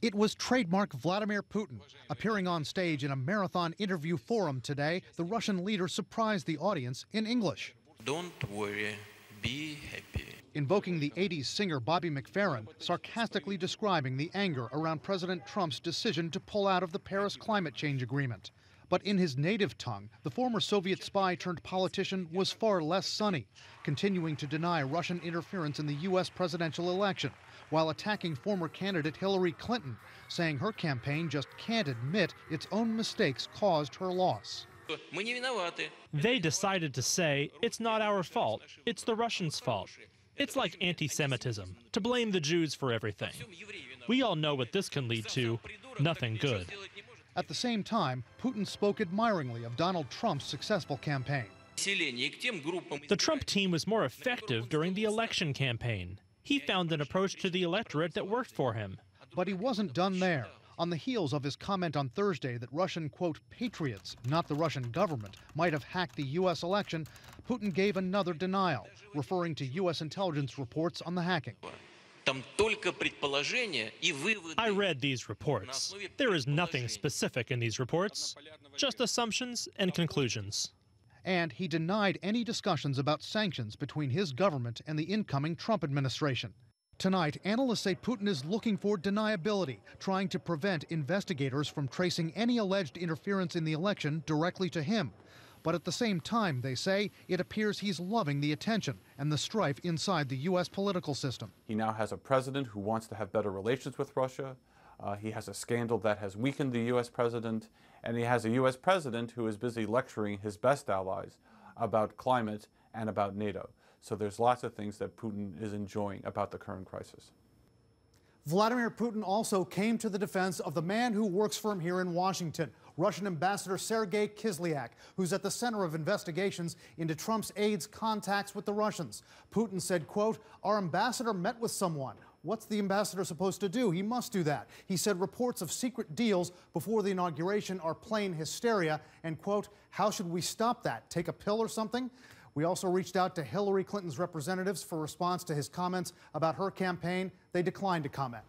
It was trademark Vladimir Putin. Appearing on stage in a marathon interview forum today, the Russian leader surprised the audience in English. Don't worry, be happy. Invoking the 80s singer Bobby McFerrin, sarcastically describing the anger around President Trump's decision to pull out of the Paris Climate Change Agreement. But in his native tongue, the former Soviet spy turned politician was far less sunny, continuing to deny Russian interference in the U.S. presidential election, while attacking former candidate Hillary Clinton, saying her campaign just can't admit its own mistakes caused her loss. They decided to say, it's not our fault, it's the Russians' fault. It's like anti-Semitism, to blame the Jews for everything. We all know what this can lead to, nothing good. At the same time, Putin spoke admiringly of Donald Trump's successful campaign. The Trump team was more effective during the election campaign. He found an approach to the electorate that worked for him. But he wasn't done there. On the heels of his comment on Thursday that Russian, quote, patriots, not the Russian government, might have hacked the U.S. election, Putin gave another denial, referring to U.S. intelligence reports on the hacking. I read these reports. There is nothing specific in these reports, just assumptions and conclusions. And he denied any discussions about sanctions between his government and the incoming Trump administration. Tonight, analysts say Putin is looking for deniability, trying to prevent investigators from tracing any alleged interference in the election directly to him. But at the same time, they say, it appears he's loving the attention and the strife inside the U.S. political system. He now has a president who wants to have better relations with Russia. He has a scandal that has weakened the U.S. president. And he has a U.S. president who is busy lecturing his best allies about climate and about NATO. So there's lots of things that Putin is enjoying about the current crisis. Vladimir Putin also came to the defense of the man who works for him here in Washington, Russian Ambassador Sergei Kislyak, who's at the center of investigations into Trump's aide's contacts with the Russians. Putin said, quote, our ambassador met with someone. What's the ambassador supposed to do? He must do that. He said reports of secret deals before the inauguration are plain hysteria. And, quote, how should we stop that? Take a pill or something? We also reached out to Hillary Clinton's representatives for response to his comments about her campaign. They declined to comment.